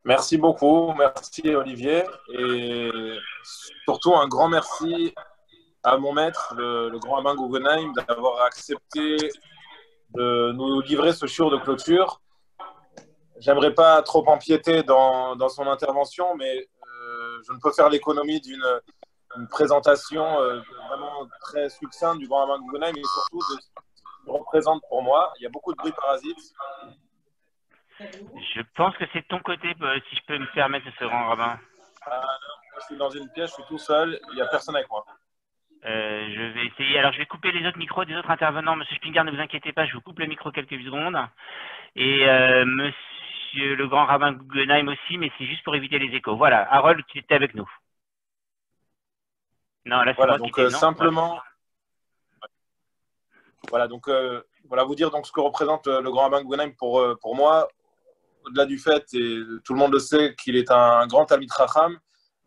Merci beaucoup, merci Olivier. Et surtout un grand merci à mon maître, le grand rabbin Guggenheim, d'avoir accepté de nous livrer ce shiur de clôture. J'aimerais pas trop empiéter dans son intervention, mais je ne peux faire l'économie d'une une présentation vraiment très succincte du grand rabbin Guggenheim et surtout de ce qu'il représente pour moi. Il y a beaucoup de bruit parasite. Je pense que c'est de ton côté, si je peux me permettre, ce grand rabbin. Je suis dans une pièce, je suis tout seul, il n'y a personne avec moi. Je vais essayer. Alors, je vais couper les autres micros des autres intervenants. Monsieur Spingard, ne vous inquiétez pas, je vous coupe le micro quelques secondes. Et monsieur le grand rabbin Guggenheim aussi, mais c'est juste pour éviter les échos. Voilà, Harold, tu étais avec nous. Non, là, c'est Voilà, moi qui donc t'ai, non? simplement, voilà, donc voilà, vous dire donc ce que représente le grand rabbin Guggenheim pour moi, au-delà du fait, et tout le monde le sait, qu'il est un grand Talmid Chacham,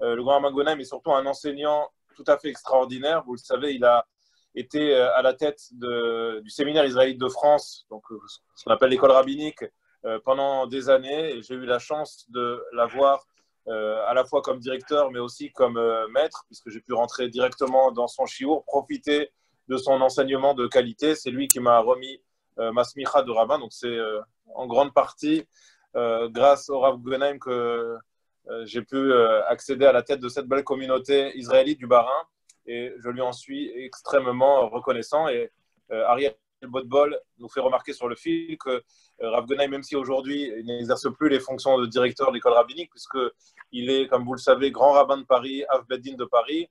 le grand rabbin Guggenheim est surtout un enseignant tout à fait extraordinaire. Vous le savez, il a été à la tête du séminaire israélite de France, donc ce qu'on appelle l'école rabbinique, pendant des années. Et j'ai eu la chance de l'avoir à la fois comme directeur, mais aussi comme maître, puisque j'ai pu rentrer directement dans son shiur, profiter de son enseignement de qualité. C'est lui qui m'a remis ma smicha de rabbin, donc c'est en grande partie grâce au Rav Guggenheim que j'ai pu accéder à la tête de cette belle communauté israélite du Bas-Rhin et je lui en suis extrêmement reconnaissant. Et Ariel Botbol nous fait remarquer sur le fil que Rav Guggenheim, même si aujourd'hui il n'exerce plus les fonctions de directeur de l'école rabbinique, puisqu'il est, comme vous le savez, grand rabbin de Paris, Av Beddin de Paris,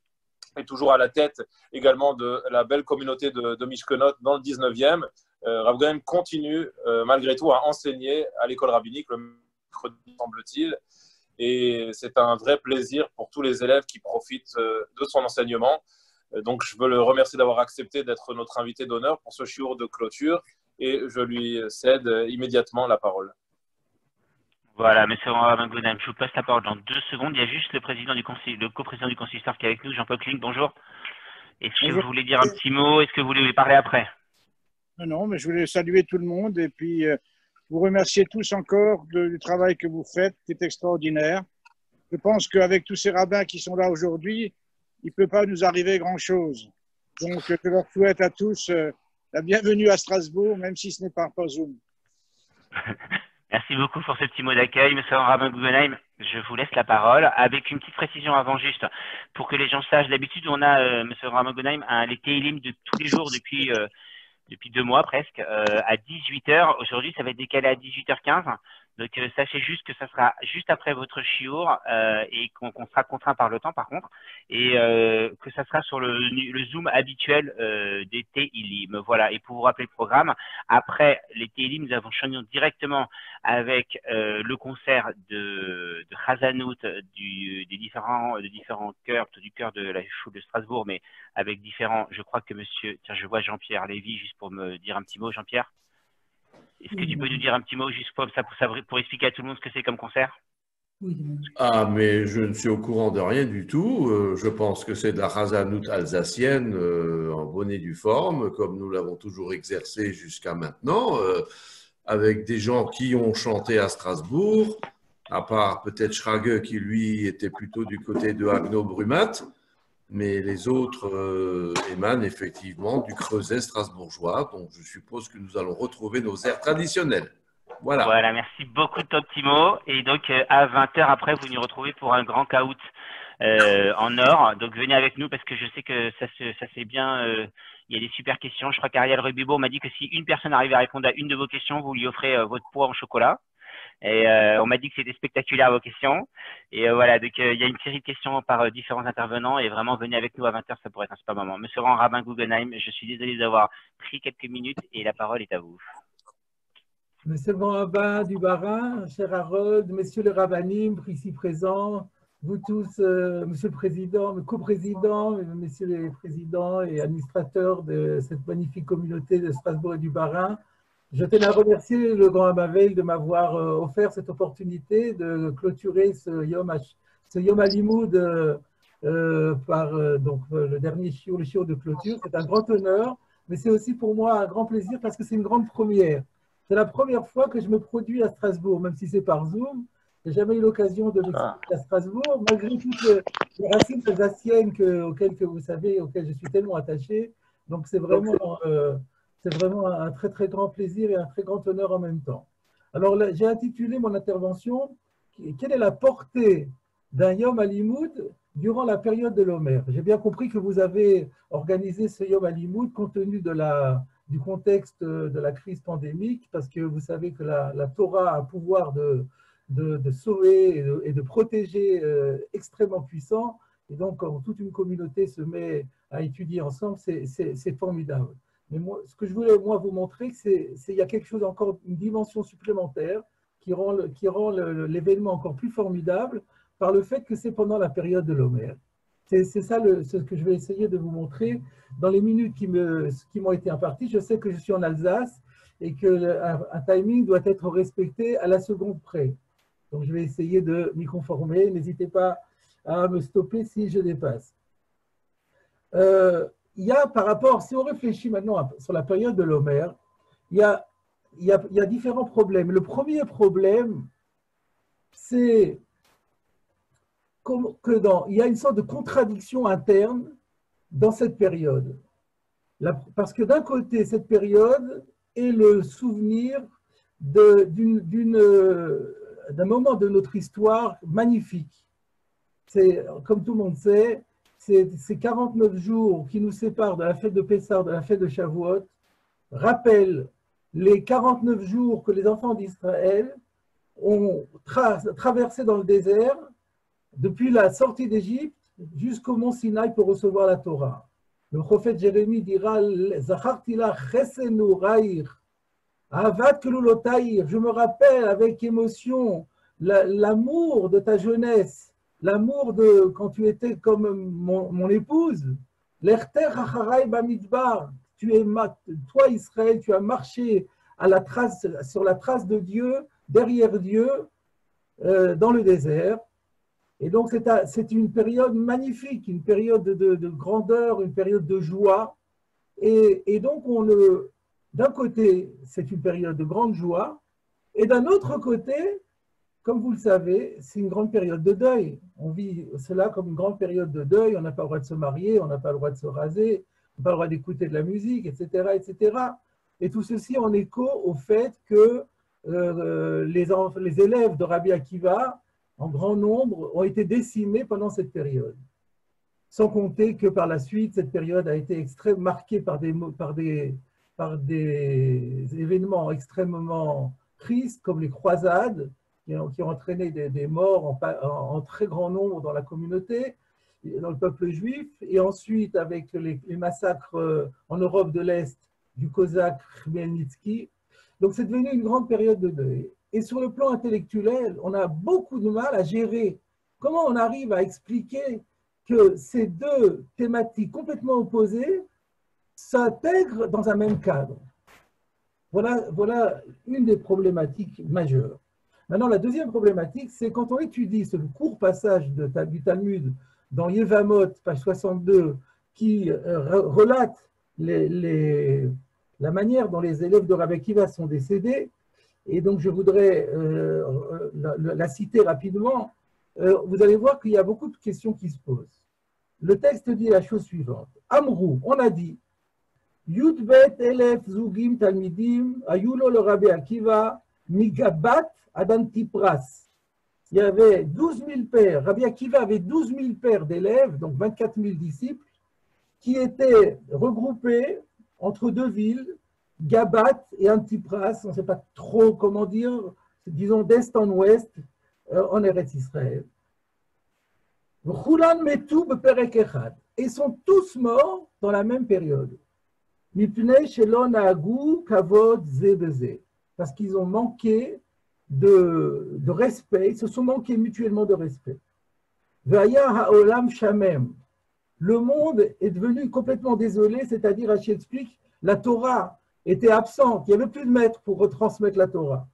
et toujours à la tête également de la belle communauté de Mishkenot dans le 19e. Rav Guggenheim continue malgré tout à enseigner à l'école rabbinique le mercredi, semble-t-il. Et c'est un vrai plaisir pour tous les élèves qui profitent de son enseignement. Donc, je veux le remercier d'avoir accepté d'être notre invité d'honneur pour ce shiur de clôture et je lui cède immédiatement la parole. Voilà, monsieur le grand rabbin Guggenheim, je vous passe la parole dans 2 secondes. Il y a juste le président du conseil, le coprésident du consistoire qui est avec nous, Jean-Paul Kling. Bonjour. Est-ce que Bonjour. vous voulez dire un petit mot? Est-ce que vous voulez parler après? Non, non, mais je voulais saluer tout le monde et puis vous remercier tous encore du travail que vous faites, qui est extraordinaire. Je pense qu'avec tous ces rabbins qui sont là aujourd'hui, il ne peut pas nous arriver grand-chose. Donc, je leur souhaite à tous la bienvenue à Strasbourg, même si ce n'est pas par Zoom. Merci beaucoup pour ce petit mot d'accueil, monsieur Rabbin Guggenheim. Je vous laisse la parole avec une petite précision avant juste pour que les gens sachent. D'habitude, on a, monsieur Rabbin Guggenheim, les Teilim de tous les jours depuis 2 mois presque, à 18 h. Aujourd'hui, ça va être décalé à 18 h 15. Donc, sachez juste que ça sera juste après votre shiur et qu'on sera contraint par le temps, par contre, et que ça sera sur le Zoom habituel des Teilim. Voilà. Et pour vous rappeler le programme, après les Teilim, nous avons changé directement avec le concert de Chazanout des différents chœurs, du chœur de la Choule de Strasbourg, mais avec différents, je crois que monsieur, tiens, je vois Jean-Pierre Lévy, juste pour me dire un petit mot, Jean-Pierre. Est-ce que tu peux nous dire un petit mot, juste pour expliquer à tout le monde ce que c'est comme concert? Ah, mais je ne suis au courant de rien du tout. Je pense que c'est de la Razanout alsacienne en bonne et due forme, comme nous l'avons toujours exercé jusqu'à maintenant, avec des gens qui ont chanté à Strasbourg, à part peut-être Schrage qui, lui, était plutôt du côté de Haguenau-Brumat. Mais les autres émanent effectivement du creuset strasbourgeois. Donc, je suppose que nous allons retrouver nos airs traditionnels. Voilà. Voilà, merci beaucoup de ton petit mot. Et donc, à 20 h après, vous nous retrouvez pour un grand caout en or. Donc, venez avec nous parce que je sais que ça fait bien. Il y a des super questions. Je crois qu'Ariel Rubibo m'a dit que si une personne arrive à répondre à une de vos questions, vous lui offrez votre pot en chocolat. Et on m'a dit que c'était spectaculaire vos questions. Et voilà, donc il y a une série de questions par différents intervenants. Et vraiment, venez avec nous à 20 h, ça pourrait être un super moment. Monsieur Rabbin Guggenheim, je suis désolé d'avoir pris quelques minutes et la parole est à vous. Monsieur le grand rabbin du Bas-Rhin, cher Harold, messieurs les rabbinim ici présents, vous tous, monsieur le président, mes coprésidents, messieurs les présidents et administrateurs de cette magnifique communauté de Strasbourg et du Bas-Rhin, je tenais à remercier le grand rabbin Veil de m'avoir offert cette opportunité de clôturer ce Yom Alimoud par donc, le dernier shiur, le shiur de clôture. C'est un grand honneur, mais c'est aussi pour moi un grand plaisir parce que c'est une grande première. C'est la première fois que je me produis à Strasbourg, même si c'est par Zoom. Je n'ai jamais eu l'occasion de l'expliquer à Strasbourg, malgré toutes les racines alsaciennes auxquelles vous savez, auxquelles je suis tellement attaché. Donc, c'est vraiment un très, très grand plaisir et un très grand honneur en même temps. Alors, j'ai intitulé mon intervention « Quelle est la portée d'un Yom Alimoud durant la période de l'Omer ?» J'ai bien compris que vous avez organisé ce Yom Alimoud compte tenu du contexte de la crise pandémique, parce que vous savez que la Torah a un pouvoir de sauver et de protéger extrêmement puissant. Et donc, quand toute une communauté se met à étudier ensemble, c'est formidable. Mais moi, ce que je voulais vous montrer, c'est qu'il y a quelque chose encore, une dimension supplémentaire qui rend l'événement encore plus formidable par le fait que c'est pendant la période de l'Omer. C'est ça ce que je vais essayer de vous montrer dans les minutes qui m'ont été imparties. Je sais que je suis en Alsace et qu'un timing doit être respecté à la seconde près. Donc, je vais essayer de m'y conformer. N'hésitez pas à me stopper si je dépasse. Il y a par rapport, si on réfléchit maintenant sur la période de l'Omer, il y a différents problèmes. Le premier problème, c'est il y a une sorte de contradiction interne dans cette période. Parce que d'un côté, cette période est le souvenir d'un moment de notre histoire magnifique. C'est, comme tout le monde sait, ces 49 jours qui nous séparent de la fête de Pessah, de la fête de Shavuot, rappellent les 49 jours que les enfants d'Israël ont traversé dans le désert depuis la sortie d'Égypte jusqu'au mont Sinaï pour recevoir la Torah. Le prophète Jérémie dira « Zacharti la chesenu raïr, avat kelulotaïr » je me rappelle avec émotion l'amour de ta jeunesse, l'amour de quand tu étais comme mon épouse. L'erter hacharai bamidbar, toi Israël, tu as marché sur la trace de Dieu, derrière Dieu, dans le désert. Et donc c'est une période magnifique, une période de grandeur, une période de joie. Et donc d'un côté, c'est une période de grande joie, et d'un autre côté, comme vous le savez, c'est une grande période de deuil. On vit cela comme une grande période de deuil. On n'a pas le droit de se marier, on n'a pas le droit de se raser, on n'a pas le droit d'écouter de la musique, etc., etc. Et tout ceci en écho au fait que les élèves de Rabbi Akiva, en grand nombre, ont été décimés pendant cette période. Sans compter que par la suite, cette période a été extrêmement marquée par des événements extrêmement tristes, comme les croisades, qui ont entraîné des morts en très grand nombre dans la communauté, dans le peuple juif, et ensuite avec les massacres en Europe de l'Est du Cosaque Khmelnytsky. Donc c'est devenu une grande période de deuil. Et sur le plan intellectuel, on a beaucoup de mal à gérer comment on arrive à expliquer que ces deux thématiques complètement opposées s'intègrent dans un même cadre. Voilà une des problématiques majeures. Maintenant, la deuxième problématique, c'est quand on étudie ce court passage du Talmud dans Yevamot, page 62, qui relate la manière dont les élèves de Rabbi Akiva sont décédés, et donc je voudrais la citer rapidement, vous allez voir qu'il y a beaucoup de questions qui se posent. Le texte dit la chose suivante. Amrou, on a dit, Yudbet elef zugim talmidim, ayulo le Rabbi Akiva, migabat adantipras. Il y avait 12 000 pères, Rabbi Akiva avait 12 000 pères d'élèves, donc 24 000 disciples, qui étaient regroupés entre deux villes, Gabat et Antipras, on ne sait pas trop comment dire, disons d'est en ouest, en Eretz Israël. Et sont tous morts dans la même période. Parce qu'ils ont manqué de respect, ils se sont manqués mutuellement de respect. Le monde est devenu complètement désolé, c'est-à-dire, Rashi explique, la Torah était absente, il n'y avait plus de maître pour retransmettre la Torah.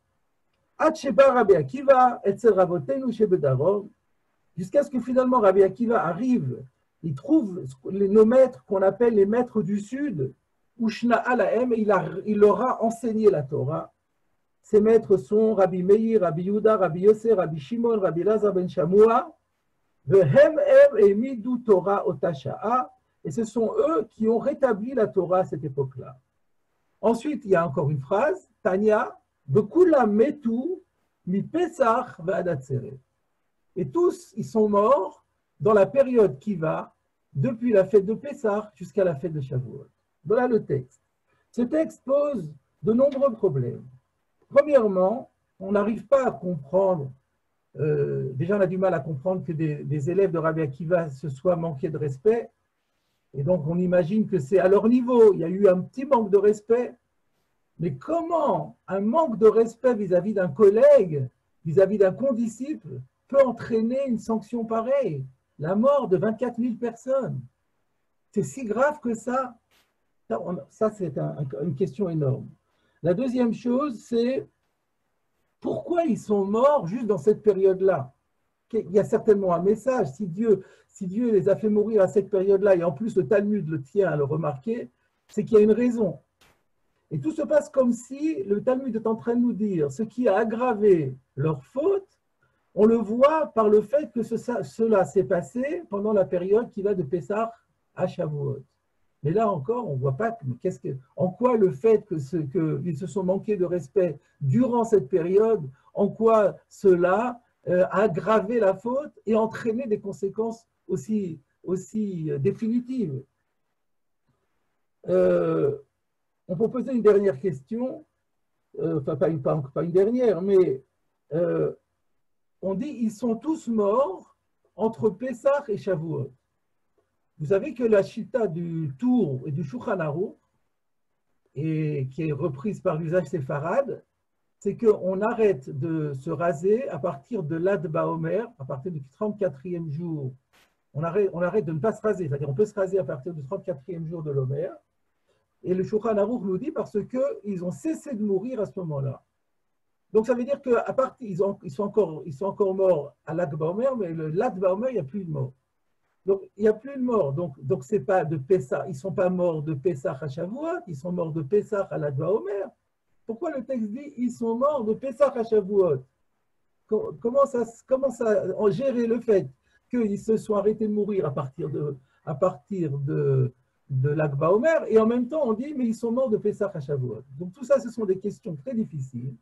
Jusqu'à ce que finalement Rabbi Akiva arrive, il trouve nos maîtres qu'on appelle les maîtres du Sud, Ushna Alahem, et il leur a enseigné la Torah. Ses maîtres sont Rabbi Meir, Rabbi Yehuda, Rabbi Yosef, Rabbi Shimon, Rabbi Lazar ben Shamoua, Vehem emidu Torah otasha'a, et ce sont eux qui ont rétabli la Torah à cette époque-là. Ensuite, il y a encore une phrase, Tanya, Vekula metu mi Pesach ve'ad Atzeret. Et tous, ils sont morts dans la période qui va depuis la fête de Pessah jusqu'à la fête de Shavuot. Voilà le texte. Ce texte pose de nombreux problèmes. Premièrement, on n'arrive pas à comprendre, déjà on a du mal à comprendre que des élèves de Rabbi Akiva se soient manqués de respect, et donc on imagine que c'est à leur niveau, il y a eu un petit manque de respect, mais comment un manque de respect vis-à-vis d'un collègue, vis-à-vis d'un condisciple, peut entraîner une sanction pareille, la mort de 24 000 personnes? C'est si grave que ça. Ça, c'est une question énorme. La deuxième chose, c'est pourquoi ils sont morts juste dans cette période-là? Il y a certainement un message. Si Dieu les a fait mourir à cette période-là, et en plus le Talmud le tient à le remarquer, c'est qu'il y a une raison. Et tout se passe comme si le Talmud est en train de nous dire ce qui a aggravé leur faute. On le voit par le fait que cela s'est passé pendant la période qui va de Pessah à Shavuot. Mais là encore, on ne voit pas en quoi le fait qu'ils se sont manqués de respect durant cette période, en quoi cela a aggravé la faute et entraîné des conséquences aussi définitives. On peut poser une dernière question, enfin pas une dernière, mais on dit ils sont tous morts entre Pessah et Shavuot. Vous savez que la chita du Tour et du Shulchan Aruch, et qui est reprise par l'usage séfarade, c'est qu'on arrête de se raser à partir de l'Ad Baomer, à partir du 34e jour. On arrête de ne pas se raser, c'est-à-dire on peut se raser à partir du 34e jour de l'Omer. Et le Shulchan Aruch nous dit parce qu'ils ont cessé de mourir à ce moment-là. Donc ça veut dire qu'à partir, ils sont encore morts à l'Ad Baomer, mais le l'Ad Baomer, il n'y a plus de mort. Donc, il n'y a plus de mort. Donc c'est pas de Pessah. Ils ne sont pas morts de Pessah à Shavuot, ils sont morts de Pessah à l'Ad Baomer. Pourquoi le texte dit ils sont morts de Pessah à Shavuot? Comment ça gérer le fait qu'ils se sont arrêtés de mourir à partir de l'Ad Baomer, et en même temps on dit mais ils sont morts de Pessah à Shavuot. Donc tout ça, ce sont des questions très difficiles.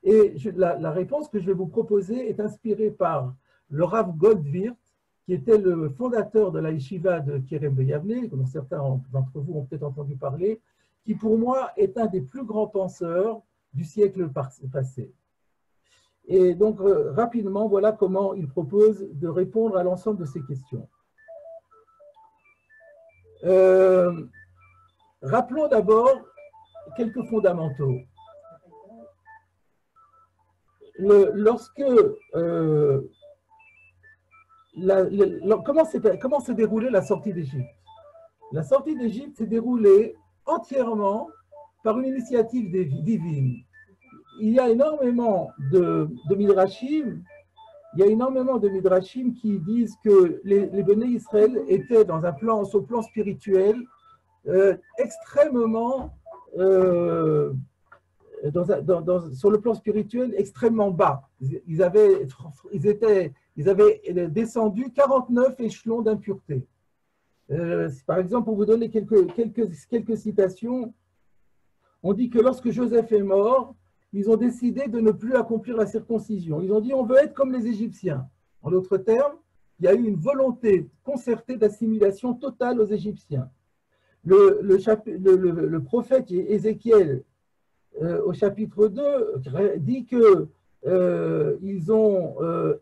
Et la réponse que je vais vous proposer est inspirée par le Rav Goldwirth, qui était le fondateur de la yeshiva de Kerem de Yavne, dont certains d'entre vous ont peut-être entendu parler, qui pour moi est un des plus grands penseurs du siècle passé. Et donc, rapidement, voilà comment il propose de répondre à l'ensemble de ces questions. Rappelons d'abord quelques fondamentaux. Comment s'est déroulée la sortie d'Égypte? La sortie d'Égypte s'est déroulée entièrement par une initiative divine. Il y a énormément de midrashim, qui disent que les Béné Israël étaient sur le plan spirituel sur le plan spirituel extrêmement bas. Ils avaient descendu 49 échelons d'impureté. Par exemple, pour vous donner quelques citations, on dit que lorsque Joseph est mort, ils ont décidé de ne plus accomplir la circoncision. Ils ont dit on veut être comme les Égyptiens. En d'autres termes, il y a eu une volonté concertée d'assimilation totale aux Égyptiens. Le prophète Ézéchiel, au chapitre 2, dit qu'ils ont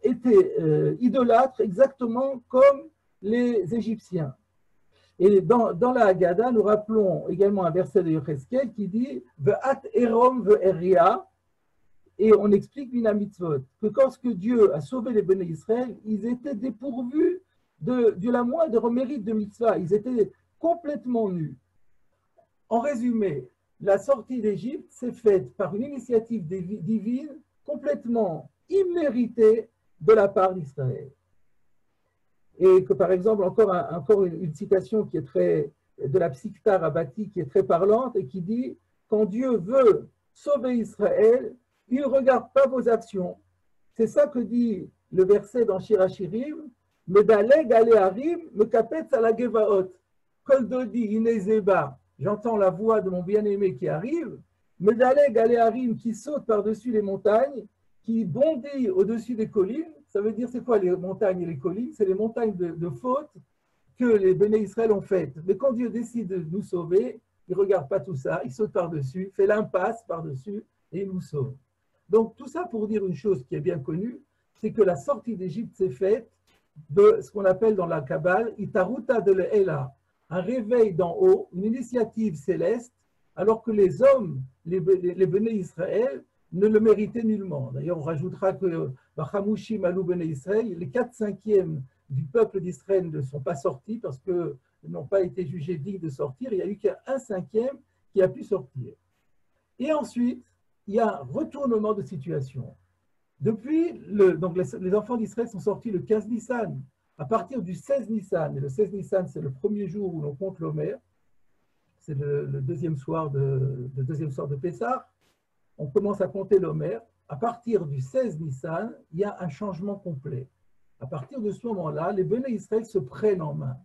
été idolâtres exactement comme les Égyptiens. Et dans la Haggadah, nous rappelons également un verset de Yecheskel qui dit « Ve'at erom ve'eria » et on explique l'Ina Mitzvot, que lorsque Dieu a sauvé les Béné Israël, ils étaient dépourvus de la moindre mérite de mitzvah, ils étaient complètement nus. En résumé, la sortie d'Égypte s'est faite par une initiative divine complètement imméritée de la part d'Israël. Et que par exemple, encore une citation qui est de la Psikta Rabbati qui est très parlante et qui dit « Quand Dieu veut sauver Israël, il ne regarde pas vos actions. C'est ça que dit le verset dans Shir HaShirim, Medaleg Aleharim, Mekapetz ala Gevaot. Kol Dodi Inezeba, j'entends la voix de mon bien-aimé qui arrive, Medaleg Aleharim qui saute par-dessus les montagnes, qui bondit au-dessus des collines. Ça veut dire, c'est quoi les montagnes et les collines? C'est les montagnes de fautes que les Béné Israël ont faites. Mais quand Dieu décide de nous sauver, il ne regarde pas tout ça, il saute par-dessus, fait l'impasse par-dessus et il nous sauve. Donc tout ça pour dire une chose qui est bien connue, c'est que la sortie d'Égypte s'est faite de ce qu'on appelle dans la Kabbale, Itaruta de l'Ela, un réveil d'en haut, une initiative céleste, alors que les hommes, les Béné Israël, ne le méritaient nullement. D'ailleurs, on rajoutera que Bachamushim alou Béné Israël, les 4/5 du peuple d'Israël ne sont pas sortis parce qu'ils n'ont pas été jugés dignes de sortir. Il n'y a eu qu'un 1/5 qui a pu sortir. Et ensuite, il y a un retournement de situation. Depuis, donc les enfants d'Israël sont sortis le 15 Nissan. À partir du 16 Nissan, et le 16 Nissan, c'est le premier jour où l'on compte l'Omer, c'est le deuxième soir de Pessah, on commence à compter l'Omer. À partir du 16 Nissan, il y a un changement complet. À partir de ce moment-là, les Béné Israël se prennent en main.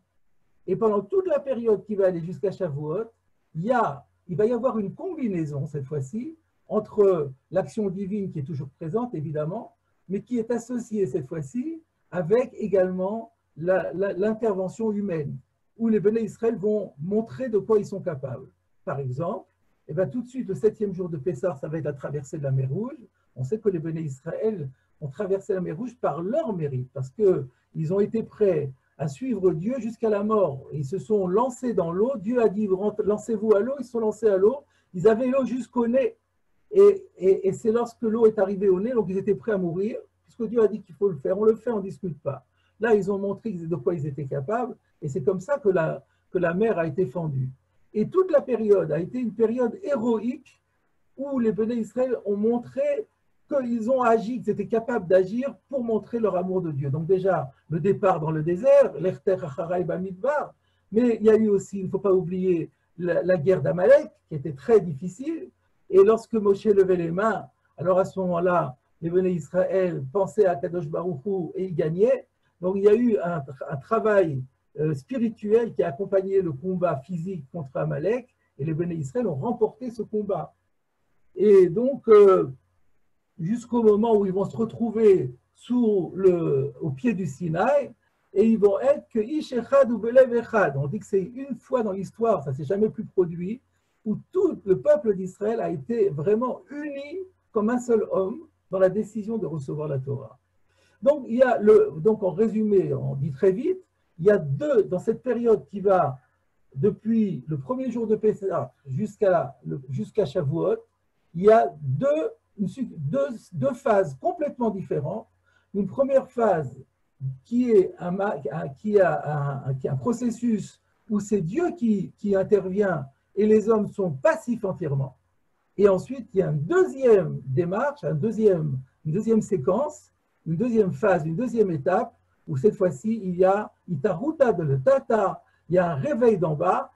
Et pendant toute la période qui va aller jusqu'à Shavuot, il va y avoir une combinaison, cette fois-ci, entre l'action divine qui est toujours présente, évidemment, mais qui est associée, cette fois-ci, avec également l'intervention humaine, où les Béné Israël vont montrer de quoi ils sont capables. Par exemple, et bien tout de suite, le 7e jour de Pessah, ça va être la traversée de la mer Rouge. On sait que les Béné Israël ont traversé la mer Rouge par leur mérite, parce qu'ils ont été prêts à suivre Dieu jusqu'à la mort. Ils se sont lancés dans l'eau. Dieu a dit, lancez-vous à l'eau. Ils se sont lancés à l'eau. Ils avaient l'eau jusqu'au nez. Et c'est lorsque l'eau est arrivée au nez, donc ils étaient prêts à mourir, puisque Dieu a dit qu'il faut le faire. On le fait, on ne discute pas. Là, ils ont montré de quoi ils étaient capables, et c'est comme ça que la mer a été fendue. Et toute la période a été une période héroïque où les Béné Israël ont montré qu'ils ont agi, qu'ils étaient capables d'agir pour montrer leur amour de Dieu. Donc déjà, le départ dans le désert, l'Erter Acharai Bamidbar, mais il y a eu aussi, il ne faut pas oublier, la guerre d'Amalek, qui était très difficile. Et lorsque Moshe levait les mains, alors à ce moment-là, les Béné Israël pensaient à Kadosh Baruch Hu et ils gagnaient. Donc il y a eu un travail spirituel qui a accompagné le combat physique contre Amalek, et les Béné Israël ont remporté ce combat. Et donc, jusqu'au moment où ils vont se retrouver au pied du Sinaï, et ils vont être que Ish Echad ou Belev Echad. On dit que c'est une fois dans l'histoire, ça ne s'est jamais plus produit, où tout le peuple d'Israël a été vraiment uni comme un seul homme dans la décision de recevoir la Torah. Donc, donc en résumé, on dit très vite, il y a dans cette période qui va depuis le premier jour de Pessah jusqu'à Shavuot, il y a deux phases complètement différentes. Une première phase qui est un processus où c'est Dieu qui intervient et les hommes sont passifs entièrement. Et ensuite, il y a une deuxième démarche, une deuxième séquence, une deuxième phase, une deuxième étape, où cette fois-ci, il y a Itaruta de le Tata, il y a un réveil d'en bas.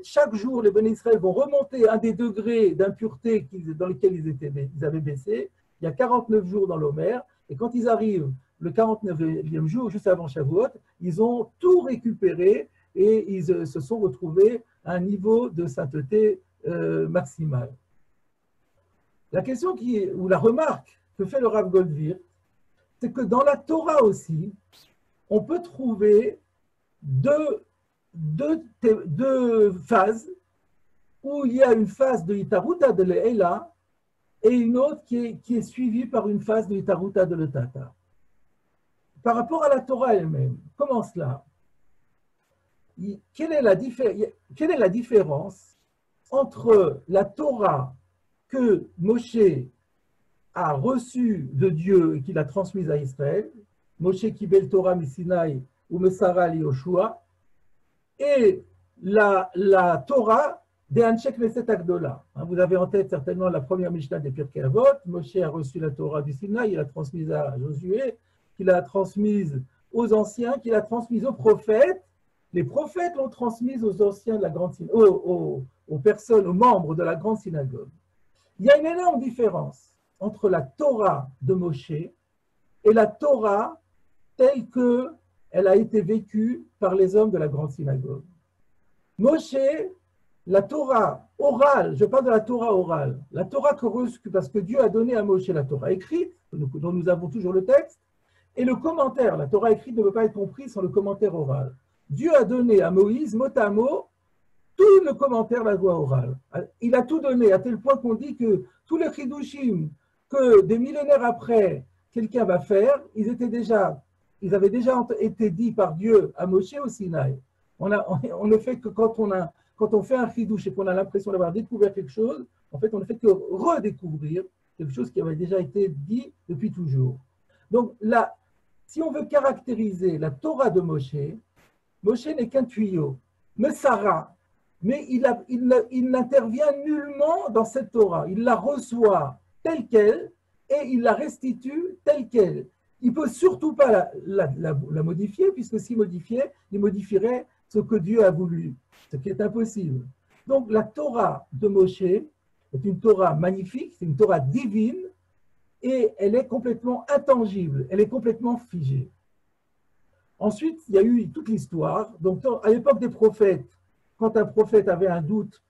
Chaque jour, les Béné Israël vont remonter un des degrés d'impureté dans lesquels ils avaient baissé. Il y a 49 jours dans l'Omer, et quand ils arrivent le 49e jour, juste avant Shavuot, ils ont tout récupéré et ils se sont retrouvés à un niveau de sainteté maximale. La question ou la remarque que fait le Rav Goldvir, c'est que dans la Torah aussi, on peut trouver deux phases où il y a une phase de Itaruta de l'Eila et une autre qui est suivie par une phase de Itaruta de l'Etata. Par rapport à la Torah elle-même, comment cela? Quelle est la différence entre la Torah que Moshe a reçue de Dieu et qu'il a transmise à Israël, Moshe Kibel Torah Misinaï ou Mesara li Yoshua, et la Torah des Anshek Knesset Agdola. Vous avez en tête certainement la première Mishnah des Pirkei Avot. Moshe a reçu la Torah du Sinaï, il l'a transmise à Josué, qu'il a transmise aux anciens, qu'il a transmise aux prophètes. Les prophètes l'ont transmise aux anciens de la grande synagogue, aux personnes, aux membres de la grande synagogue. Il y a une énorme différence entre la Torah de Moshe et la Torah telle qu'elle a été vécue par les hommes de la grande synagogue. Moshe, la Torah orale, je parle de la Torah orale, la Torah parce que Dieu a donné à Moshe la Torah écrite, dont nous avons toujours le texte, et le commentaire. La Torah écrite ne peut pas être comprise sans le commentaire oral. Dieu a donné à Moïse, mot à mot, tout le commentaire de la loi orale. Il a tout donné, à tel point qu'on dit que tous les chidushim que des millénaires après quelqu'un va faire, ils avaient déjà été dits par Dieu à Moshe au Sinaï. On ne fait que quand on fait un chidush et qu'on a l'impression d'avoir découvert quelque chose, en fait, on ne fait que redécouvrir quelque chose qui avait déjà été dit depuis toujours. Donc là, si on veut caractériser la Torah de Moshe, Moshe n'est qu'un tuyau, Messara, mais il n'intervient nullement dans cette Torah. Il la reçoit telle qu'elle et il la restitue telle qu'elle. Il ne peut surtout pas la modifier, puisque s'il modifiait, il modifierait ce que Dieu a voulu, ce qui est impossible. Donc la Torah de Moshe est une Torah magnifique, c'est une Torah divine, et elle est complètement intangible, elle est complètement figée. Ensuite, il y a eu toute l'histoire. Donc, à l'époque des prophètes, quand un prophète avait un doute,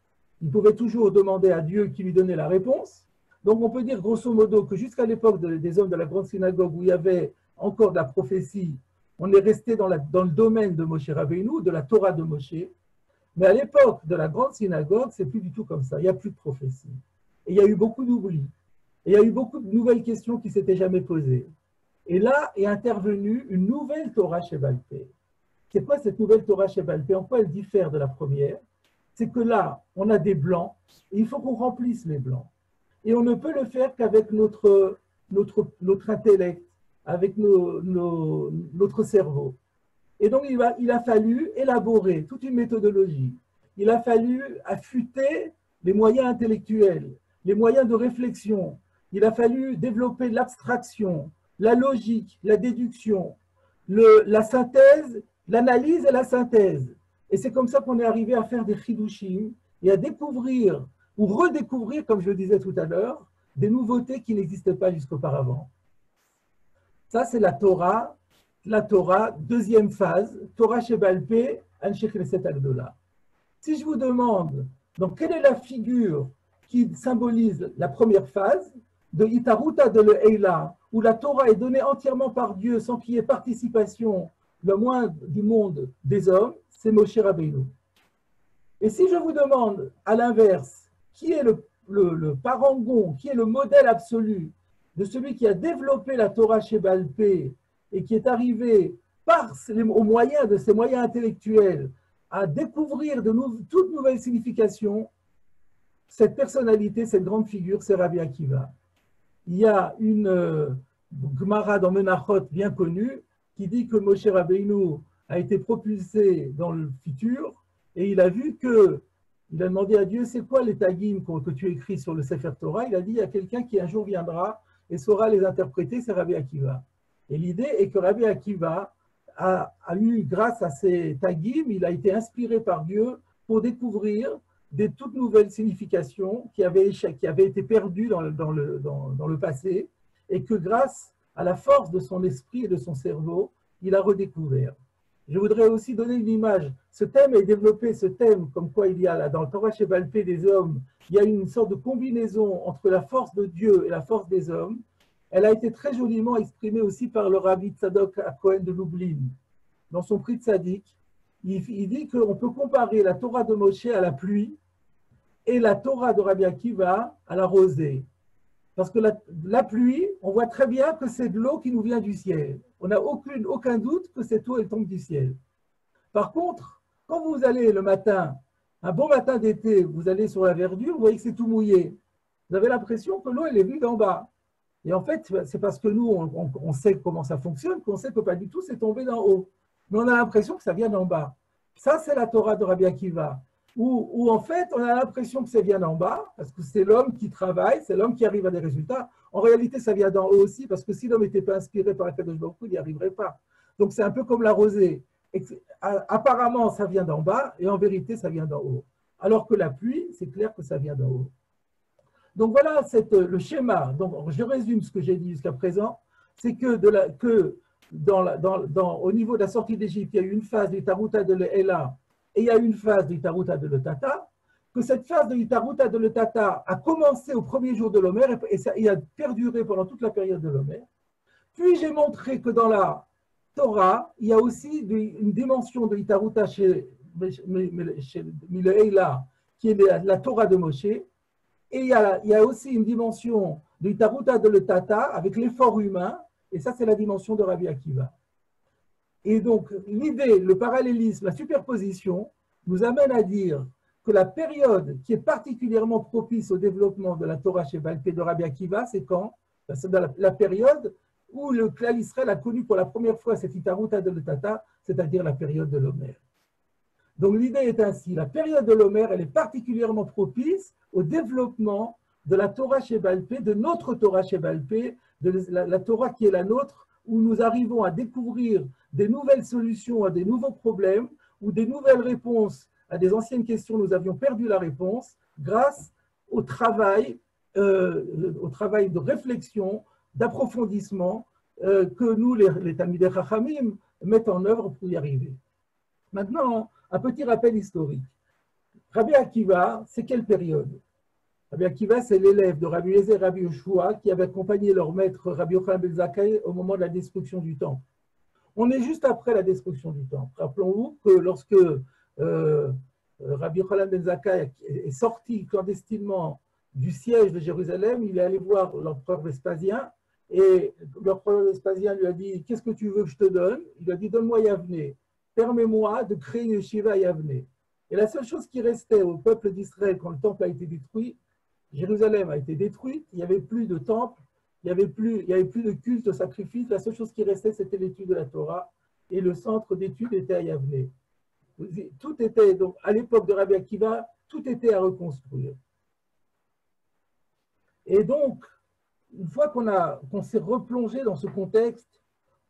il pouvait toujours demander à Dieu qui lui donnait la réponse. Donc, on peut dire grosso modo que jusqu'à l'époque des hommes de la grande synagogue où il y avait encore de la prophétie, on est resté dans le domaine de Moshe Rabbeinu, de la Torah de Moshe. Mais à l'époque de la grande synagogue, c'est plus du tout comme ça. Il n'y a plus de prophétie. Et il y a eu beaucoup d'oubli. Et il y a eu beaucoup de nouvelles questions qui ne s'étaient jamais posées. Et là est intervenue une nouvelle Torah Shebaal Peh. C'est quoi cette nouvelle Torah Shebaal Peh? En quoi elle diffère de la première? C'est que là, on a des blancs, et il faut qu'on remplisse les blancs. Et on ne peut le faire qu'avec notre intellect, avec notre cerveau. Et donc, il a fallu élaborer toute une méthodologie. Il a fallu affûter les moyens intellectuels, les moyens de réflexion. Il a fallu développer l'abstraction, la logique, la déduction, la synthèse, l'analyse et la synthèse. Et c'est comme ça qu'on est arrivé à faire des chidushim et à découvrir ou redécouvrir, comme je le disais tout à l'heure, des nouveautés qui n'existaient pas jusqu'auparavant. Ça, c'est la Torah, deuxième phase, Torah Shebaal Peh, Anshe Knesset Agdola. Si je vous demande, donc, quelle est la figure qui symbolise la première phase de Itaruta de l'Eila, où la Torah est donnée entièrement par Dieu sans qu'il y ait participation, le moins du monde des hommes, c'est Moshe Rabbeinu. Et si je vous demande, à l'inverse, qui est le parangon, qui est le modèle absolu de celui qui a développé la Torah Shebaal Peh et qui est arrivé au moyen de ses moyens intellectuels à découvrir toute nouvelle signification, cette personnalité, cette grande figure, c'est Rabbi Akiva. Il y a une Gemara dans Menachot bien connue qui dit que Moshe Rabbeinu a été propulsé dans le futur et il a vu il a demandé à Dieu, c'est quoi les taggim que tu écris sur le Sefer Torah? Il a dit, il y a quelqu'un qui un jour viendra et saura les interpréter, c'est Rabbi Akiva. Et l'idée est que Rabbi Akiva a eu, grâce à ces taggim, il a été inspiré par Dieu pour découvrir des toutes nouvelles significations qui avaient été perdues dans le passé et que grâce à la force de son esprit et de son cerveau, il a redécouvert. Je voudrais aussi donner une image. Ce thème est développé, comme quoi il y a là, dans le Torah Shebaal Peh des hommes, il y a une sorte de combinaison entre la force de Dieu et la force des hommes. Elle a été très joliment exprimée aussi par le Rabbi Tzadok Cohen de Lublin. Dans son prix de Tzadik, il dit qu'on peut comparer la Torah de Moshe à la pluie et la Torah de Rabbi Akiva à la rosée. Parce que la pluie, on voit très bien que c'est de l'eau qui nous vient du ciel. On n'a aucun doute que cette eau, elle tombe du ciel. Par contre, quand vous allez le matin, un bon matin d'été, vous allez sur la verdure, vous voyez que c'est tout mouillé. Vous avez l'impression que l'eau, elle est venue d'en bas. Et en fait, c'est parce que nous, on sait comment ça fonctionne, qu'on sait que pas du tout, c'est tombé d'en haut. Mais on a l'impression que ça vient d'en bas. Ça, c'est la Torah de Rabbi Akiva. Où en fait, on a l'impression que ça vient d'en bas, parce que c'est l'homme qui travaille, c'est l'homme qui arrive à des résultats. En réalité, ça vient d'en haut aussi, parce que si l'homme n'était pas inspiré par Akadosh Baruch Hu, il n'y arriverait pas. Donc, c'est un peu comme la rosée. Apparemment, ça vient d'en bas, et en vérité, ça vient d'en haut. Alors que la pluie, c'est clair que ça vient d'en haut. Donc voilà le schéma. Donc je résume ce que j'ai dit jusqu'à présent, c'est que, au niveau de la sortie d'Égypte, il y a eu une phase de Taruta de l'Ela et il y a eu une phase de Taruta de l'Etata, que cette phase de Taruta de l'Etata a commencé au premier jour de l'Omer et a perduré pendant toute la période de l'Omer. Puis j'ai montré que dans la Torah, il y a aussi une dimension de Itaruta chez Mileila, qui est la Torah de Moshe, et il y a aussi une dimension de Itaruta de l'Etata avec l'effort humain, et ça c'est la dimension de Rabbi Akiva. Et donc l'idée, le parallélisme, la superposition nous amène à dire que la période qui est particulièrement propice au développement de la Torah chez Baal Pé de Rabbi Akiva, c'est quand? C'est dans la période où le Klal Israël a connu pour la première fois cette Itaruta de l'Etata, c'est-à-dire la période de l'Omer. Donc l'idée est ainsi, la période de l'Omer, elle est particulièrement propice au développement de la Torah chez Baal Pé, de notre Torah chez Baal Pé, de la Torah qui est la nôtre, où nous arrivons à découvrir des nouvelles solutions à des nouveaux problèmes, ou des nouvelles réponses à des anciennes questions, nous avions perdu la réponse, grâce au travail de réflexion, d'approfondissement que nous, les Talmidei Chachamim, mettons en œuvre pour y arriver. Maintenant, un petit rappel historique. Rabbi Akiva, c'est quelle période? Rabbi Akiva, c'est l'élève de Rabbi Eliezer et Rabbi Yoshua qui avait accompagné leur maître Rabbi Yochanan ben Zakkai au moment de la destruction du temple. On est juste après la destruction du temple. Rappelons-nous que lorsque Rabbi Yochanan ben Zakkai est sorti clandestinement du siège de Jérusalem, il est allé voir l'empereur Vespasien et l'empereur Vespasien lui a dit « Qu'est-ce que tu veux que je te donne ?» Il lui a dit « Donne-moi Yavne, permets-moi de créer une yeshiva à Yavne. » Et la seule chose qui restait au peuple d'Israël quand le temple a été détruit, Jérusalem a été détruite, il n'y avait plus de temple, il n'y avait plus de culte, de sacrifice, la seule chose qui restait c'était l'étude de la Torah et le centre d'études était à Yavne. Tout était, donc à l'époque de Rabbi Akiva, tout était à reconstruire. Et donc, une fois qu'on s'est replongé dans ce contexte,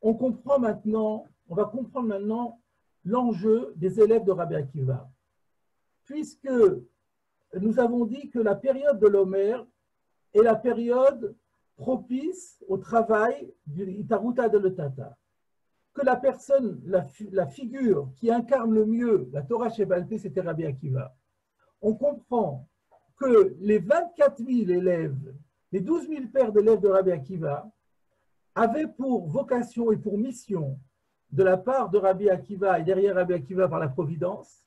on va comprendre maintenant l'enjeu des élèves de Rabbi Akiva. Puisque nous avons dit que la période de l'Omer est la période propice au travail du Itaruta de l'Etata. Que la personne, la figure qui incarne le mieux la Torah chez Baal Pé, c'était Rabbi Akiva. On comprend que les 24 000 élèves, les 12 000 pères d'élèves de Rabbi Akiva avaient pour vocation et pour mission, de la part de Rabbi Akiva et derrière Rabbi Akiva par la Providence,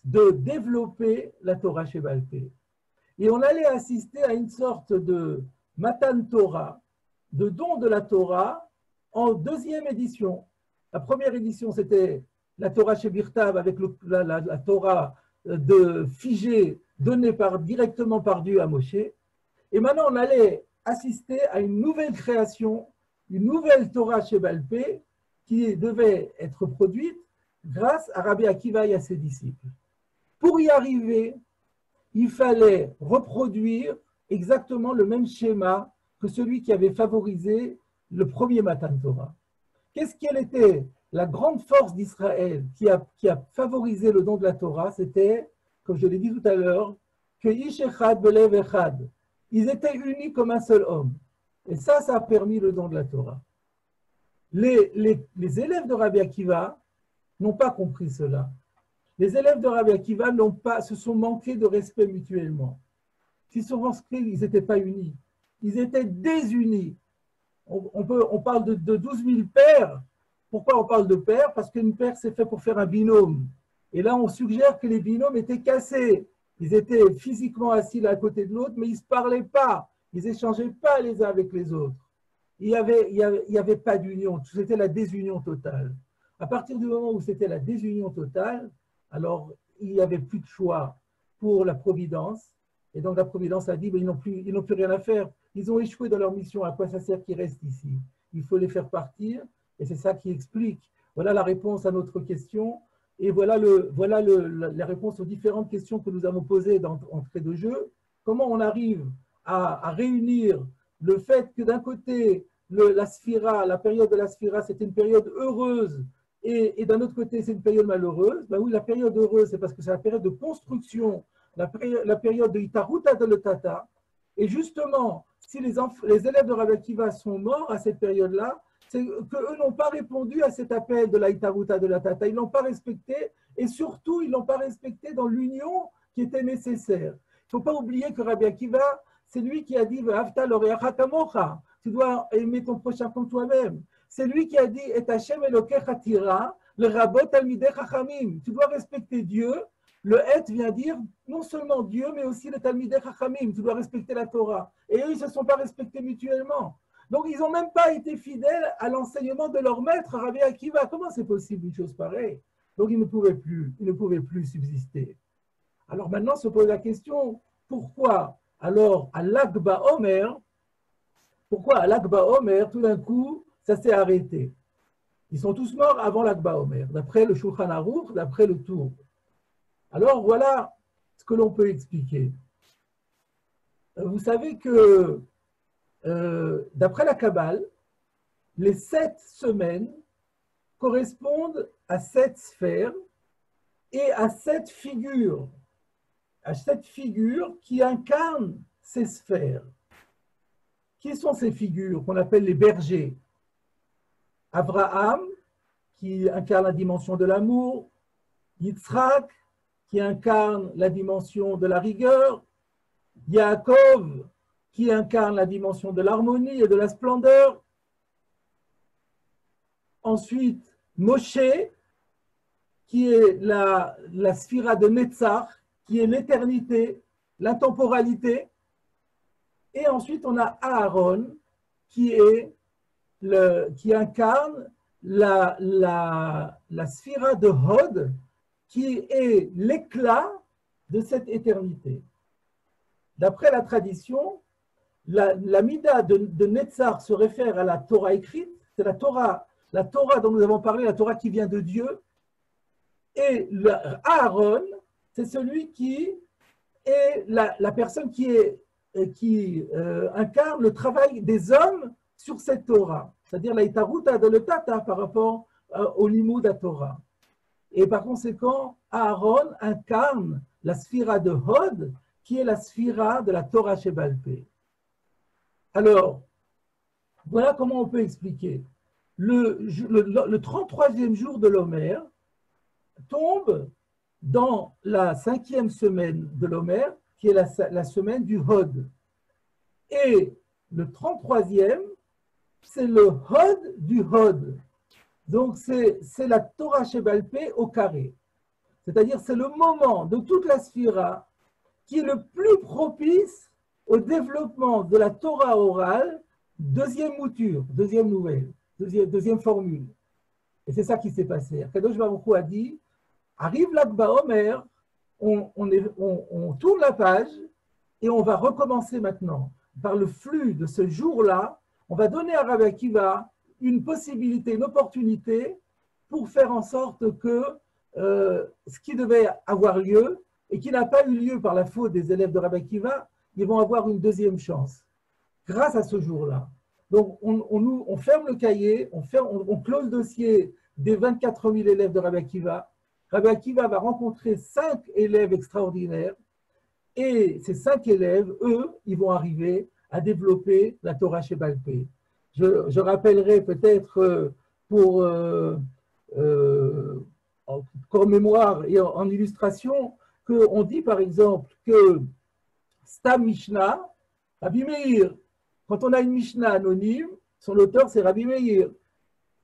de développer la Torah chez Baal Pé. Et on allait assister à une sorte de Matan Torah, de don de la Torah, en deuxième édition. La première édition, c'était la Torah chez Birtav avec la Torah de figée donnée directement par Dieu à Moshe. Et maintenant, on allait assister à une nouvelle création, une nouvelle Torah chez Baal Pé qui devait être produite grâce à Rabbi Akiva et à ses disciples. Pour y arriver, il fallait reproduire exactement le même schéma que celui qui avait favorisé le premier Matan Torah. Quelle était la grande force d'Israël qui a favorisé le don de la Torah? C'était, comme je l'ai dit tout à l'heure, que Ish Echad Belev Echad. Ils étaient unis comme un seul homme. Et ça a permis le don de la Torah. Les élèves de Rabbi Akiva n'ont pas compris cela. Les élèves de Rabbi Akiva se sont manqués de respect mutuellement. S'ils sont inscrits, ils n'étaient pas unis. Ils étaient désunis. On parle de 12 000 pères. Pourquoi on parle de pères? Parce qu'une paire, c'est fait pour faire un binôme. Et là, on suggère que les binômes étaient cassés. Ils étaient physiquement assis l'un à côté de l'autre, mais ils ne se parlaient pas. Ils n'échangeaient pas les uns avec les autres. Il n'y avait pas d'union. C'était la désunion totale. À partir du moment où c'était la désunion totale, alors il n'y avait plus de choix pour la Providence. Et donc la Providence a dit, ils n'ont plus rien à faire. Ils ont échoué dans leur mission. À quoi ça sert qu'ils restent ici? Il faut les faire partir. Et c'est ça qui explique. Voilà la réponse à notre question. Et voilà la réponse aux différentes questions que nous avons posées d'entrée de jeu. Comment on arrive à réunir le fait que d'un côté, la Sphira, la période de la Sphira, c'était une période heureuse et d'un autre côté, c'est une période malheureuse. Ben oui, la période heureuse, c'est parce que c'est la période de construction, la période de Itaruta de l'Etata. Et justement, si les élèves de Rabbi Akiva sont morts à cette période-là, c'est qu'eux n'ont pas répondu à cet appel de l'Aïtaruta de la Tata. Ils ne l'ont pas respecté et surtout, ils ne l'ont pas respecté dans l'union qui était nécessaire. Il ne faut pas oublier que Rabbi Akiva, c'est lui qui a dit tu dois aimer ton prochain comme toi-même. C'est lui qui a dit et Hashem Elokecha tira le rabot talmidei chachamim. Tu dois respecter Dieu. Le et vient dire non seulement Dieu, mais aussi le talmidei chachamim. Tu dois respecter la Torah. Et eux, ils ne se sont pas respectés mutuellement. Donc, ils n'ont même pas été fidèles à l'enseignement de leur maître, Rabbi Akiva. Comment c'est possible une chose pareille? Donc, ils ne pouvaient plus subsister. Alors maintenant, se pose la question, pourquoi alors à l'Akba Omer, tout d'un coup, ça s'est arrêté? Ils sont tous morts avant l'Akba Omer, d'après le Shulchan Aruch, d'après le Tour. Alors voilà ce que l'on peut expliquer. Vous savez que d'après la Kabbale, les 7 semaines correspondent à 7 sphères et à 7 figures. À 7 figures qui incarnent ces sphères. Qui sont ces figures qu'on appelle les bergers? Abraham, qui incarne la dimension de l'amour, Yitzhak, qui incarne la dimension de la rigueur, Yaakov, qui incarne la dimension de l'harmonie et de la splendeur. Ensuite, Moshe, qui est la sphira de Netzach, qui est l'éternité, l'intemporalité. Et ensuite, on a Aaron, qui incarne la sphira de Hod, qui est l'éclat de cette éternité. D'après la tradition, la Mida de Netzach se réfère à la Torah écrite, c'est la Torah dont nous avons parlé, la Torah qui vient de Dieu. Et Aaron, c'est celui qui est la personne qui incarne le travail des hommes sur cette Torah, c'est-à-dire la Itaruta de le Tata par rapport au Limud à Torah. Et par conséquent, Aaron incarne la sphira de Hod, qui est la sphira de la Torah Shebal Peh. Alors, voilà comment on peut expliquer. Le 33e jour de l'Omer tombe dans la 5e semaine de l'Omer, qui est la semaine du Hod. Et le 33e, c'est le Hod du Hod. Donc, c'est la Torah Shebal Peh au carré. C'est-à-dire, c'est le moment de toute la sphira qui est le plus propice au développement de la Torah orale, deuxième mouture, deuxième nouvelle, deuxième formule. Et c'est ça qui s'est passé. Kadosh Baruch Hu a dit, arrive l'Akba Omer, on tourne la page et on va recommencer maintenant. Par le flux de ce jour-là, on va donner à Rabbi Akiva une possibilité, une opportunité pour faire en sorte que ce qui devait avoir lieu et qui n'a pas eu lieu par la faute des élèves de Rabbi Akiva, ils vont avoir une deuxième chance grâce à ce jour-là. Donc, on ferme le cahier, on close le dossier des 24 000 élèves de Rabbi Akiva. Rabbi Akiva va rencontrer 5 élèves extraordinaires et ces 5 élèves, eux, ils vont arriver à développer la Torah Shebal Peh. Je rappellerai peut-être en mémoire et en illustration qu'on dit par exemple que Stam Mishnah, Rabbi Meir, quand on a une Mishnah anonyme, son auteur c'est Rabbi Meir.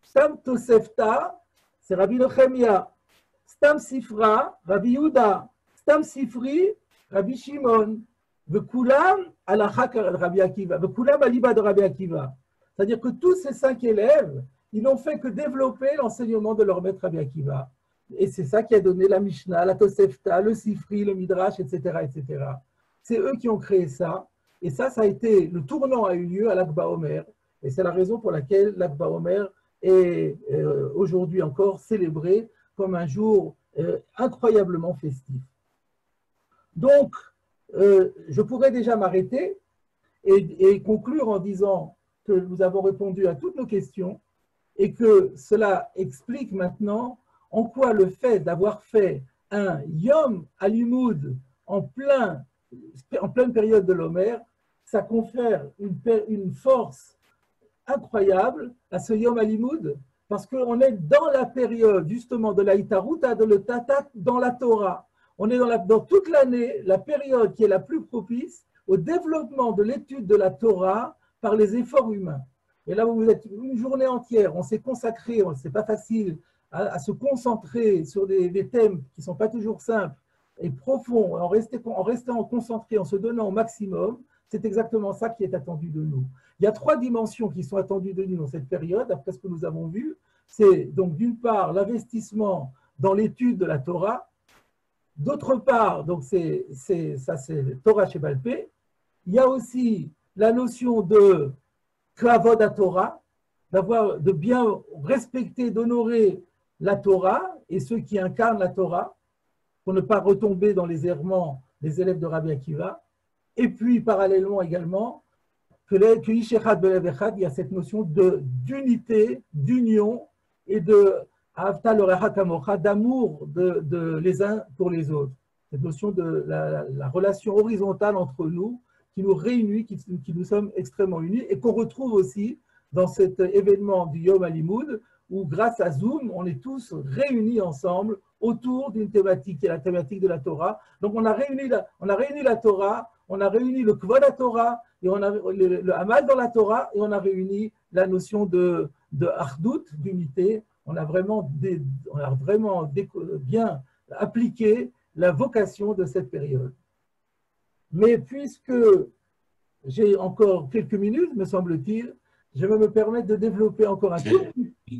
Stam Tosefta, c'est Rabbi Nechemia. Stam Sifra, Rabbi Yehuda. Stam Sifri, Rabbi Shimon. Vekulam alachak Rabbi Akiva. Vekulam aliba de Rabbi Akiva. C'est-à-dire que tous ces 5 élèves, ils n'ont fait que développer l'enseignement de leur maître Rabbi Akiva. Et c'est ça qui a donné la Mishnah, la Tosefta, le Sifri, le Midrash, etc., etc. C'est eux qui ont créé ça. Et ça a été, le tournant a eu lieu à l'Akba Omer. Et c'est la raison pour laquelle l'Akba Omer est aujourd'hui encore célébré comme un jour incroyablement festif. Donc, je pourrais déjà m'arrêter et conclure en disant que nous avons répondu à toutes nos questions et que cela explique maintenant en quoi le fait d'avoir fait un Yom Alimoud en pleine période de l'Omer, ça confère une force incroyable à ce Yom HaLimoud, parce qu'on est dans la période justement de la Hitaruta, de le Tatat, dans la Torah. On est dans toute l'année, la période qui est la plus propice au développement de l'étude de la Torah par les efforts humains. Et là, vous êtes une journée entière, on s'est consacré, c'est pas facile, à se concentrer sur des thèmes qui ne sont pas toujours simples et profonds, en restant concentré, en se donnant au maximum. C'est exactement ça qui est attendu de nous. Il y a 3 dimensions qui sont attendues de nous dans cette période, après ce que nous avons vu. C'est donc d'une part l'investissement dans l'étude de la Torah, d'autre part, donc c'est Torah Shebal Peh. Il y a aussi la notion de Kavod à Torah, de bien respecter, d'honorer la Torah et ceux qui incarnent la Torah, pour ne pas retomber dans les errements des élèves de Rabbi Akiva. Et puis, parallèlement également, il y a cette notion d'unité, d'union et d'amour les uns pour les autres. Cette notion de la relation horizontale entre nous qui nous réunit, qui nous sommes extrêmement unis et qu'on retrouve aussi dans cet événement du Yom HaLimoud où, grâce à Zoom, on est tous réunis ensemble autour d'une thématique qui est la thématique de la Torah. Donc, on a réuni la Torah, on a réuni le Kvod à Torah, et on a le Hamal dans la Torah, et on a réuni la notion de Ardout, d'unité. On a vraiment bien appliqué la vocation de cette période. Mais puisque j'ai encore quelques minutes, me semble-t-il, je vais me permettre de développer encore un peu.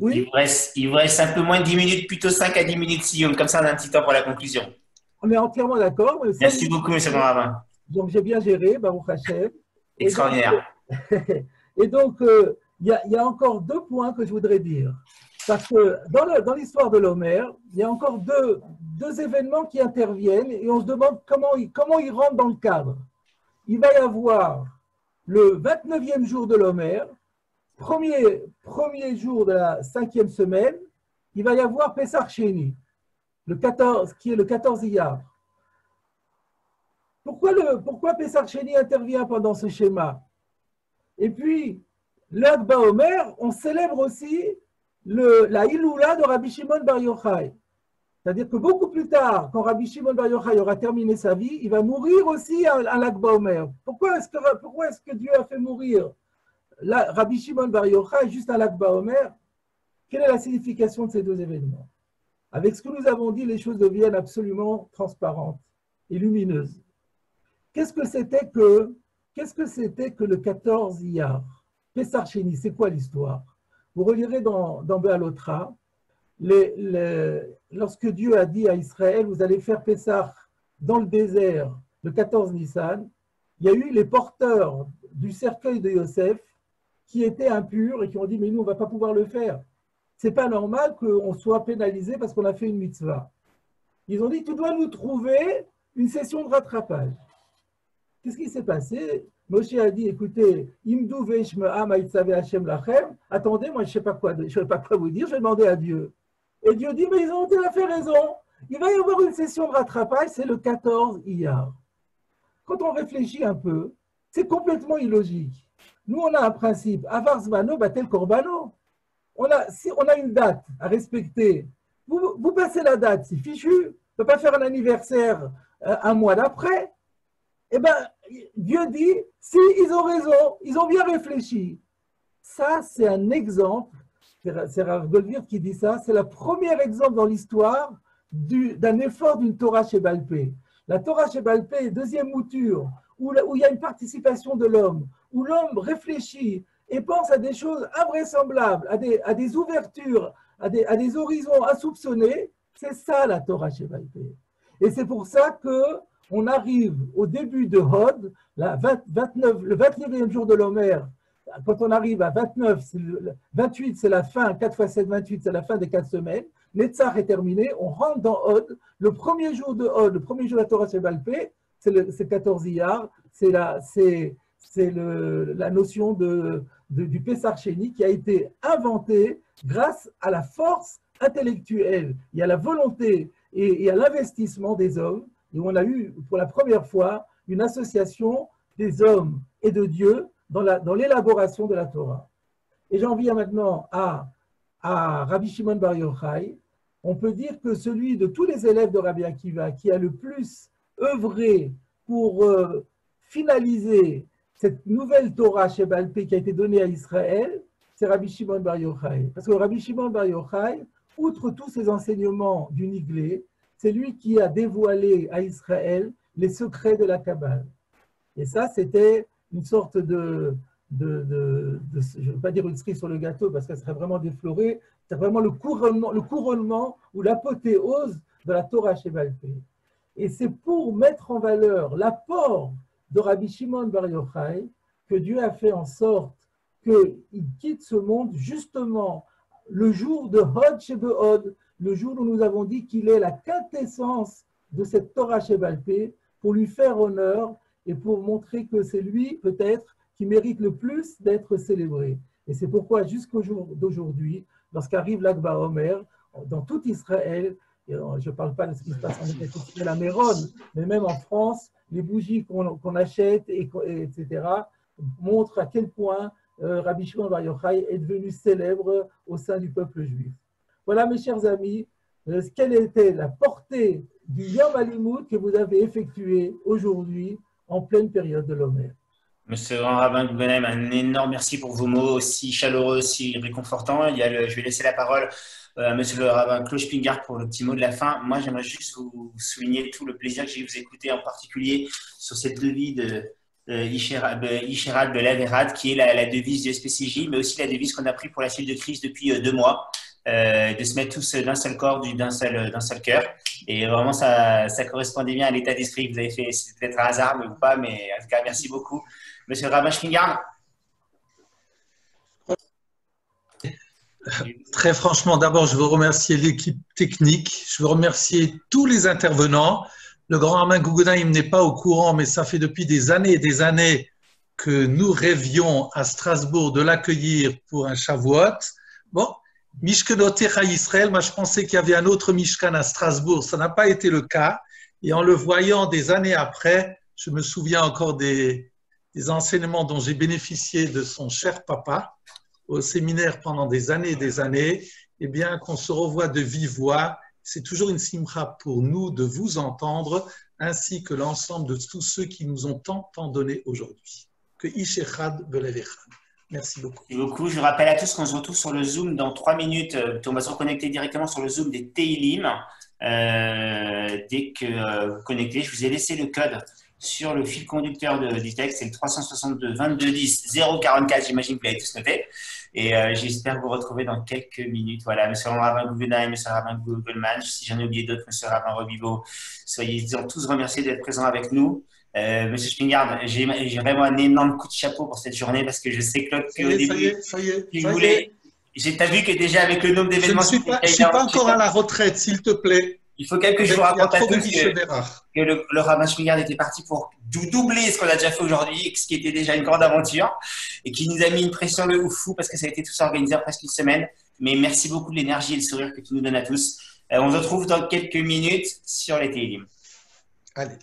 Oui. Il vous reste un peu moins de 10 minutes, plutôt 5 à 10 minutes, si comme ça on a un petit temps pour la conclusion. On est entièrement d'accord. Merci beaucoup, M. Rabbin. Donc j'ai bien géré, Baruch Hashem. Extraordinaire. Et donc, il y a encore 2 points que je voudrais dire. Parce que dans l'histoire de l'Homer, il y a encore deux événements qui interviennent et on se demande comment ils rentrent dans le cadre. Il va y avoir le 29e jour de l'Homer, premier jour de la 5e semaine, il va y avoir Pessar Sheni, qui est le 14 Iyar. Pourquoi Pessar Sheni intervient pendant ce schéma? Et puis, l'Ag Baomer, on célèbre aussi la Iloula de Rabbi Shimon Bar Yochai. C'est-à-dire que beaucoup plus tard, quand Rabbi Shimon Bar Yochai aura terminé sa vie, il va mourir aussi à l'Ag Baomer. Pourquoi est-ce que Dieu a fait mourir Rabbi Shimon Bar Yochai juste à l'Ag Baomer? Quelle est la signification de ces 2 événements? Avec ce que nous avons dit, les choses deviennent absolument transparentes et lumineuses. Qu'est-ce que c'était que le 14 Iyar? Pessar Sheni, c'est quoi l'histoire? Vous relirez dans Béalotra, lorsque Dieu a dit à Israël, vous allez faire Pessar dans le désert le 14 Nissan, il y a eu les porteurs du cercueil de Yosef qui étaient impurs et qui ont dit, mais nous, on ne va pas pouvoir le faire. Ce n'est pas normal qu'on soit pénalisé parce qu'on a fait une mitzvah. Ils ont dit, tu dois nous trouver une session de rattrapage. Qu'est-ce qui s'est passé? Moshe a dit, écoutez, Imdou veishme am aïtsavé Hashem lachem, attendez, moi je ne sais pas quoi vous dire, je vais demander à Dieu. Et Dieu dit, mais ils ont tout à fait raison, il va y avoir une session de rattrapage, c'est le 14 Iyar. Quand on réfléchit un peu, c'est complètement illogique. Nous, on a un principe, avar zmano batel korbano. On a une date à respecter. Vous passez la date, c'est fichu, on ne peut pas faire un anniversaire un mois d'après. Eh bien, Dieu dit, si, ils ont raison, ils ont bien réfléchi. Ça, c'est un exemple, c'est Rav Goldwirth qui dit ça, c'est le premier exemple dans l'histoire d'un effort d'une Torah Shebal Peh. La Torah Shebal Peh, 2e mouture, où il y a une participation de l'homme, où l'homme réfléchit et pense à des choses invraisemblables, à des ouvertures, à des horizons insoupçonnés, c'est ça la Torah Shebal Peh. Et c'est pour ça que on arrive au début de Hod, le 29e jour de l'Homer. Quand on arrive à 29, 28, c'est la fin, 4 x 7, 28, c'est la fin des 4 semaines. Netzach est terminé, on rentre dans Hod. Le premier jour de Hod, le premier jour de la Torah Shebal Peh, c'est 14 Iyar, c'est la notion du Pessar Sheni qui a été inventée grâce à la force intellectuelle, et à la volonté et à l'investissement des hommes. Et on a eu pour la première fois une association des hommes et de Dieu dans l'élaboration de la Torah. Et j'en viens maintenant à Rabbi Shimon Bar Yochai. On peut dire que celui de tous les élèves de Rabbi Akiva qui a le plus œuvré pour finaliser cette nouvelle Torah Sheba'al Peh qui a été donnée à Israël, c'est Rabbi Shimon Bar Yochai. Parce que Rabbi Shimon Bar Yochai, outre tous ses enseignements du Niglé, c'est lui qui a dévoilé à Israël les secrets de la Kabbale. Et ça, c'était une sorte je ne veux pas dire une cerise sur le gâteau parce qu'elle serait vraiment déflorée, c'est vraiment le couronnement ou l'apothéose de la Torah Sheba'al Peh. Et c'est pour mettre en valeur l'apport de Rabbi Shimon Bar Yochai que Dieu a fait en sorte qu'il quitte ce monde justement le jour de Hod Shebe'od, le jour où nous avons dit qu'il est la quintessence de cette Torah Sheba'al Peh, pour lui faire honneur et pour montrer que c'est lui peut-être qui mérite le plus d'être célébré. Et c'est pourquoi jusqu'au jour d'aujourd'hui, lorsqu'arrive l'Ag BaOmer, dans tout Israël, et je ne parle pas de ce qui se passe en la Méron, mais même en France, les bougies qu'on achète, etc., montrent à quel point Rabbi Shimon Bar Yochai est devenu célèbre au sein du peuple juif. Voilà, mes chers amis, quelle était la portée du Yom HaLimoud que vous avez effectué aujourd'hui en pleine période de l'Omer. Monsieur Grand Rabbin Guggenheim, un énorme merci pour vos mots aussi chaleureux, aussi réconfortants. Je vais laisser la parole à Monsieur le Rabbin Claude Spingard pour le petit mot de la fin. Moi, j'aimerais juste vous souligner tout le plaisir que j'ai de vous écouter, en particulier sur cette devise de Isherad Belev Erad, qui est la devise du SPCJ, mais aussi la devise qu'on a pris pour la suite de crise depuis 2 mois, de se mettre tous d'un seul corps, d'un seul cœur. Et vraiment, ça correspondait bien à l'état d'esprit que vous avez fait. C'est peut-être un hasard, mais ou pas, mais en tout cas, merci beaucoup. Monsieur Rabbin Spingard. Très franchement, d'abord, je veux remercier l'équipe technique. Je veux remercier tous les intervenants. Le Grand Rabbin Guggenheim n'est pas au courant, mais ça fait depuis des années et des années que nous rêvions à Strasbourg de l'accueillir pour un Shavuot. Bon, Mishkenotecha Israël, moi je pensais qu'il y avait un autre Mishkan à Strasbourg. Ça n'a pas été le cas. Et en le voyant des années après, je me souviens encore des enseignements dont j'ai bénéficié de son cher papa au séminaire pendant des années et des années. Eh bien, qu'on se revoie de vive voix. C'est toujours une simcha pour nous de vous entendre, ainsi que l'ensemble de tous ceux qui nous ont tant donné aujourd'hui. Que Ish Echad Belev Echad. Merci beaucoup. Merci beaucoup. Je rappelle à tous qu'on se retrouve sur le Zoom dans 3 minutes. On va se reconnecter directement sur le Zoom des Teilim. Dès que vous connectez, je vous ai laissé le code sur le fil conducteur du texte. C'est le 362 22 10 044. J'imagine que vous l'avez tous noté. Et j'espère vous retrouver dans quelques minutes. Voilà, Monsieur Rabbin Guggenheim, Monsieur Rabbin Goldman. Si j'en ai oublié d'autres, Monsieur Rabbin Robivo, soyez tous remerciés d'être présents avec nous. Monsieur Spingard, j'ai vraiment un énorme coup de chapeau pour cette journée parce que je sais, Claude, qu'au début, t'as vu que déjà avec le nombre d'événements… Je ne suis pas encore à la retraite, s'il te plaît. Il faut que je vous raconte à tous que le Rabbin Spingard était parti pour doubler ce qu'on a déjà fait aujourd'hui, ce qui était déjà une grande aventure et qui nous a mis une pression de ouf fou parce que ça a été tout ça organisé en presque une semaine. Mais merci beaucoup de l'énergie et le sourire que tu nous donnes à tous. On se retrouve dans quelques minutes sur les Teilim. Allez.